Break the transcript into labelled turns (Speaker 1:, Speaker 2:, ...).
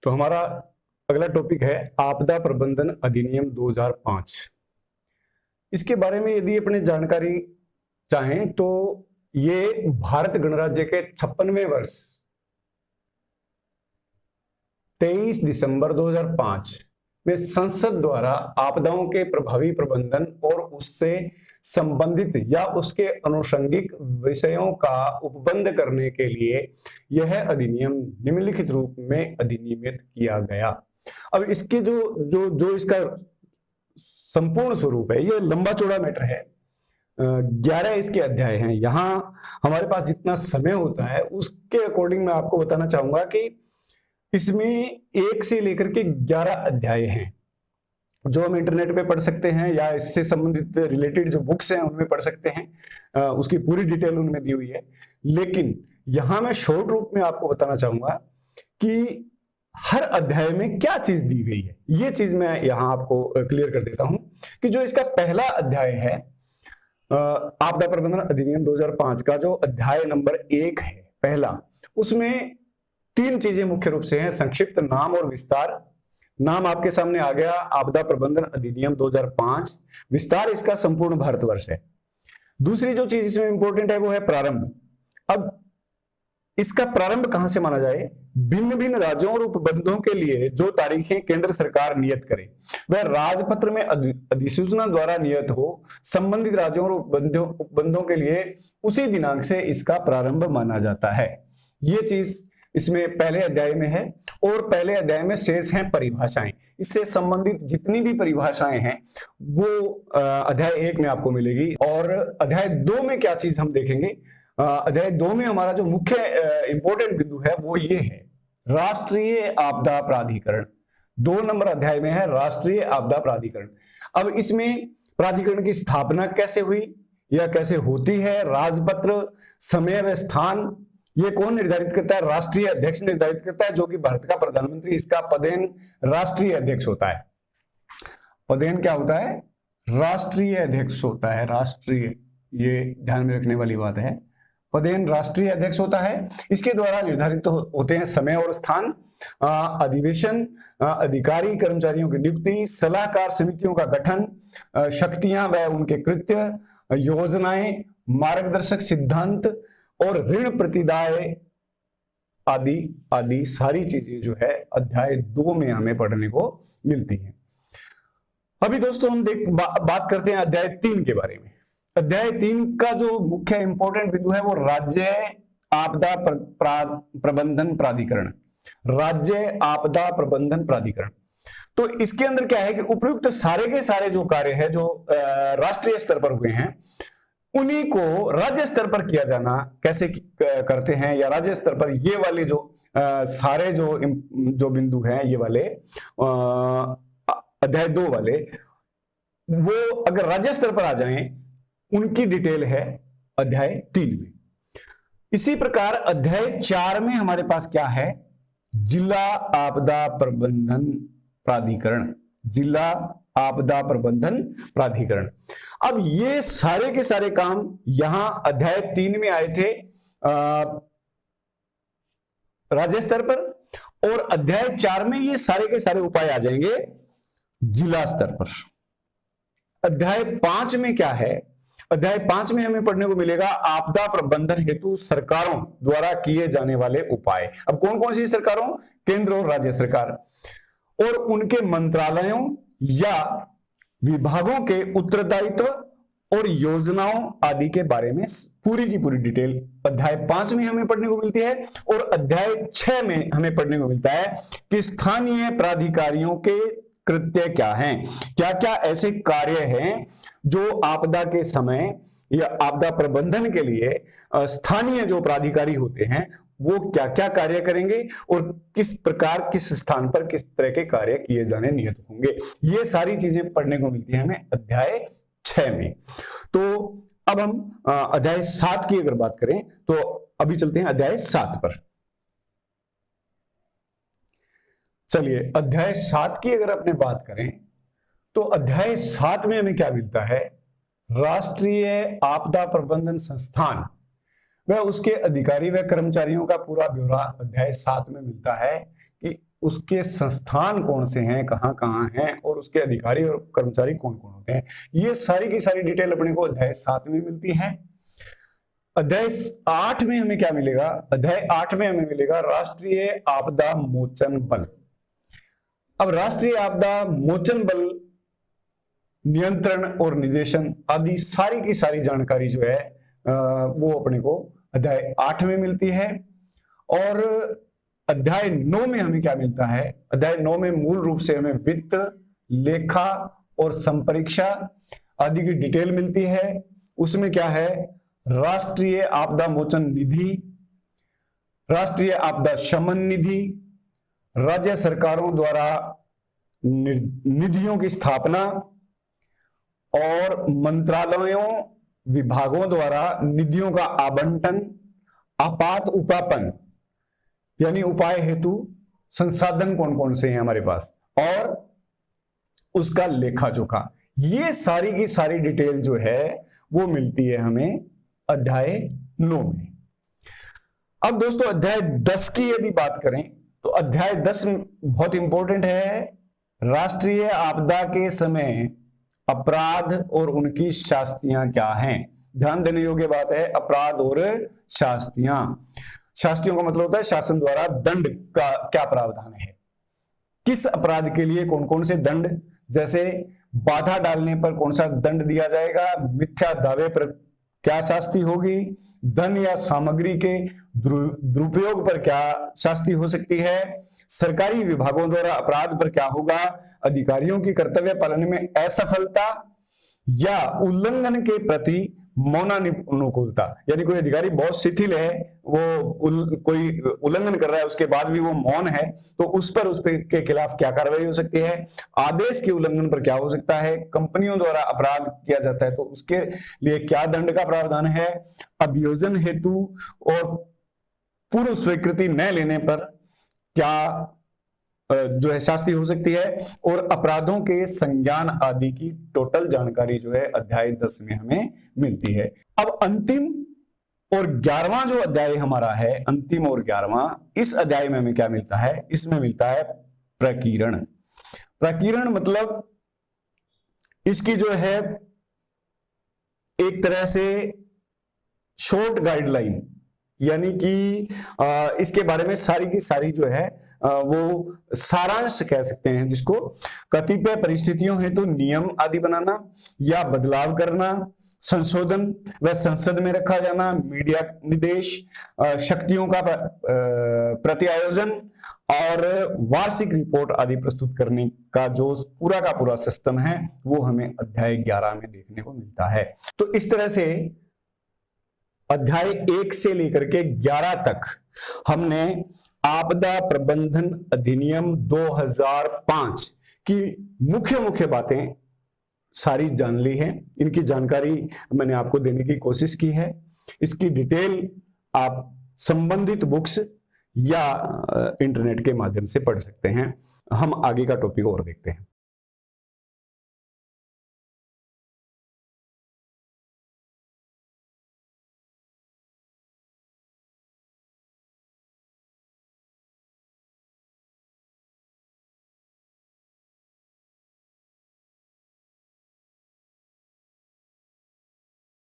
Speaker 1: तो हमारा अगला टॉपिक है आपदा प्रबंधन अधिनियम 2005। इसके बारे में यदि अपने जानकारी चाहें तो ये भारत गणराज्य के 56वें वर्ष 23 दिसंबर 2005 में संसद द्वारा आपदाओं के प्रभावी प्रबंधन और उससे संबंधित या उसके अनुषंगिक विषयों का उपबंध करने के लिए यह अधिनियम निम्नलिखित रूप में अधिनियमित किया गया। अब इसके जो जो जो इसका संपूर्ण स्वरूप है, ये लंबा चौड़ा मैटर है। 11 इसके अध्याय हैं। यहाँ हमारे पास जितना समय होता है उसके अकॉर्डिंग मैं आपको बताना चाहूंगा कि इसमें 1 से लेकर के 11 अध्याय हैं जो हम इंटरनेट पे पढ़ सकते हैं या इससे संबंधित रिलेटेड जो बुक्स हैं उनमें पढ़ सकते हैं। उसकी पूरी डिटेल उनमें दी हुई है, लेकिन यहां मैं शॉर्ट रूप में आपको बताना चाहूंगा कि हर अध्याय में क्या चीज दी गई है। ये चीज मैं यहां आपको क्लियर कर देता हूं कि जो इसका पहला अध्याय है आपदा प्रबंधन अधिनियम 2005 का जो अध्याय नंबर 1 है पहला, उसमें 3 चीजें मुख्य रूप से हैं। संक्षिप्त नाम और विस्तार। नाम आपके सामने आ गया, आपदा प्रबंधन अधिनियम 2005। विस्तार इसका संपूर्ण भारतवर्ष है। दूसरी जो चीज इसमें इंपॉर्टेंट है वो है प्रारंभ। अब इसका प्रारंभ कहां से माना जाए? भिन्न भिन्न राज्यों और उपबंधों के लिए जो तारीखें केंद्र सरकार नियत करे वह राजपत्र में अधिसूचना द्वारा नियत हो, संबंधित राज्यों और उपबंधों के लिए उसी दिनांक से इसका प्रारंभ माना जाता है। ये चीज इसमें पहले अध्याय में है। और पहले अध्याय में शेष हैं परिभाषाएं। इससे संबंधित जितनी भी परिभाषाएं हैं वो अध्याय 1 में आपको मिलेगी। और अध्याय 2 में क्या चीज हम देखेंगे? अध्याय 2 में हमारा जो मुख्य इंपॉर्टेंट बिंदु है वो ये है, राष्ट्रीय आपदा प्राधिकरण। 2 नंबर अध्याय में है राष्ट्रीय आपदा प्राधिकरण। अब इसमें प्राधिकरण की स्थापना कैसे हुई या कैसे होती है, राजपत्र, समय व स्थान ये कौन निर्धारित करता है? राष्ट्रीय अध्यक्ष निर्धारित करता है, जो कि भारत का प्रधानमंत्री। इसका पदेन राष्ट्रीय अध्यक्ष होता है। पदेन क्या होता है? राष्ट्रीय अध्यक्ष होता है। राष्ट्रीय, ये ध्यान में रखने वाली बात है। पदेन राष्ट्रीय अध्यक्ष होता है। इसके द्वारा निर्धारित होते हैं समय और स्थान, अधिवेशन, अधिकारी कर्मचारियों की नियुक्ति, सलाहकार समितियों का गठन, शक्तियां व उनके कृत्य, योजनाएं, मार्गदर्शक सिद्धांत और ऋण प्रतिदाय आदि आदि सारी चीजें जो है अध्याय 2 में हमें पढ़ने को मिलती हैं। अभी दोस्तों हम बात करते हैं अध्याय 3 के बारे में। अध्याय 3 का जो मुख्य इंपॉर्टेंट बिंदु है वो राज्य आपदा प्रबंधन प्राधिकरण। राज्य आपदा प्रबंधन प्राधिकरण। तो इसके अंदर क्या है कि उपयुक्त सारे के सारे जो कार्य है जो राष्ट्रीय स्तर पर हुए हैं उन्हीं को राज्य स्तर पर किया जाना कैसे करते हैं, या राज्य स्तर पर ये वाले जो सारे जो बिंदु हैं, ये वाले अध्याय 2 वाले, वो अगर राज्य स्तर पर आ जाएं उनकी डिटेल है अध्याय 3 में। इसी प्रकार अध्याय 4 में हमारे पास क्या है? जिला आपदा प्रबंधन प्राधिकरण। जिला आपदा प्रबंधन प्राधिकरण। अब ये सारे के सारे काम यहां अध्याय 3 में आए थे राज्य स्तर पर, और अध्याय 4 में ये सारे के सारे उपाय आ जाएंगे जिला स्तर पर। अध्याय 5 में क्या है? अध्याय 5 में हमें पढ़ने को मिलेगा आपदा प्रबंधन हेतु सरकारों द्वारा किए जाने वाले उपाय। अब कौन कौन सी सरकारों? केंद्र और राज्य सरकार, और उनके मंत्रालयों या विभागों के उत्तरदायित्व और योजनाओं आदि के बारे में पूरी की पूरी डिटेल अध्याय 5 में हमें पढ़ने को मिलती है। और अध्याय 6 में हमें पढ़ने को मिलता है कि स्थानीय प्राधिकारियों के कृत्य क्या हैं, क्या क्या ऐसे कार्य हैं जो आपदा के समय या आपदा प्रबंधन के लिए स्थानीय जो प्राधिकारी होते हैं वो क्या क्या कार्य करेंगे और किस प्रकार किस स्थान पर किस तरह के कार्य किए जाने नियत होंगे। ये सारी चीजें पढ़ने को मिलती है हमें अध्याय 6 में। तो अब हम अध्याय 7 की अगर बात करें तो अभी चलते हैं अध्याय 7 पर। चलिए अध्याय 7 की अगर अपने बात करें तो अध्याय 7 में हमें क्या मिलता है? राष्ट्रीय आपदा प्रबंधन संस्थान वह उसके अधिकारी व कर्मचारियों का पूरा ब्यौरा अध्याय 7 में मिलता है कि उसके संस्थान कौन से हैं, कहाँ कहाँ हैं, और उसके अधिकारी और कर्मचारी कौन कौन होते हैं, ये सारी की सारी डिटेल अपने को अध्याय 7 में मिलती है। अध्याय 8 में हमें क्या मिलेगा? अध्याय 8 में हमें मिलेगा राष्ट्रीय आपदा मोचन बल। अब राष्ट्रीय आपदा मोचन बल नियंत्रण और निर्देशन आदि सारी की सारी जानकारी जो है वो अपने को अध्याय 8 में मिलती है। और अध्याय 9 में हमें क्या मिलता है? अध्याय 9 में मूल रूप से हमें वित्त, लेखा और संपरीक्षा आदि की डिटेल मिलती है। उसमें क्या है? राष्ट्रीय आपदा मोचन निधि, राष्ट्रीय आपदा शमन निधि, राज्य सरकारों द्वारा निधियों की स्थापना और मंत्रालयों विभागों द्वारा निधियों का आवंटन, आपात उपापन यानी उपाय हेतु संसाधन कौन कौन से हैं हमारे पास, और उसका लेखा जोखा, ये सारी की सारी डिटेल जो है वो मिलती है हमें अध्याय 9 में। अब दोस्तों अध्याय 10 की यदि बात करें तो अध्याय 10 बहुत इंपॉर्टेंट है। राष्ट्रीय आपदा के समय अपराध और उनकी शास्तियां क्या हैं? ध्यान देने योग्य बात है, अपराध और शास्तियां। शास्तियों का मतलब होता है शासन द्वारा दंड का क्या प्रावधान है, किस अपराध के लिए कौन कौन से दंड, जैसे बाधा डालने पर कौन सा दंड दिया जाएगा, मिथ्या दावे पर क्या शास्ति होगी, धन या सामग्री के दुरुपयोग पर क्या शास्ति हो सकती है, सरकारी विभागों द्वारा अपराध पर क्या होगा, अधिकारियों की कर्तव्य पालन में असफलता या उल्लंघन के प्रति मौनानुकूलता, यानी कोई अधिकारी बहुत शिथिल है, वो कोई उल्लंघन कर रहा है उसके बाद भी वो मौन है, तो उस पर के खिलाफ क्या कार्रवाई हो सकती है, आदेश के उल्लंघन पर क्या हो सकता है, कंपनियों द्वारा अपराध किया जाता है तो उसके लिए क्या दंड का प्रावधान है, अभियोजन हेतु और पूर्व स्वीकृति न लेने पर क्या जो है शास्ति हो सकती है, और अपराधों के संज्ञान आदि की टोटल जानकारी जो है अध्याय 10 में हमें मिलती है। अब अंतिम और 11वां जो अध्याय हमारा है, अंतिम और 11वां, इस अध्याय में हमें क्या मिलता है? इसमें मिलता है प्रकीर्ण। प्रकीर्ण मतलब इसकी जो है एक तरह से शॉर्ट गाइडलाइन, यानी कि इसके बारे में सारी की सारी जो है वो सारांश कह सकते हैं, जिसको कतिपय परिस्थितियों हेतु नियम आदि बनाना या बदलाव करना, संशोधन व संसद में रखा जाना, मीडिया निर्देश, शक्तियों का प्रत्यायोजन और वार्षिक रिपोर्ट आदि प्रस्तुत करने का जो पूरा का पूरा सिस्टम है वो हमें अध्याय 11 में देखने को मिलता है। तो इस तरह से अध्याय 1 से लेकर के 11 तक हमने आपदा प्रबंधन अधिनियम 2005 की मुख्य मुख्य बातें सारी जान ली है। इनकी जानकारी मैंने आपको देने की कोशिश की है। इसकी डिटेल आप संबंधित बुक्स या इंटरनेट के माध्यम से पढ़ सकते हैं। हम आगे का टॉपिक और देखते हैं।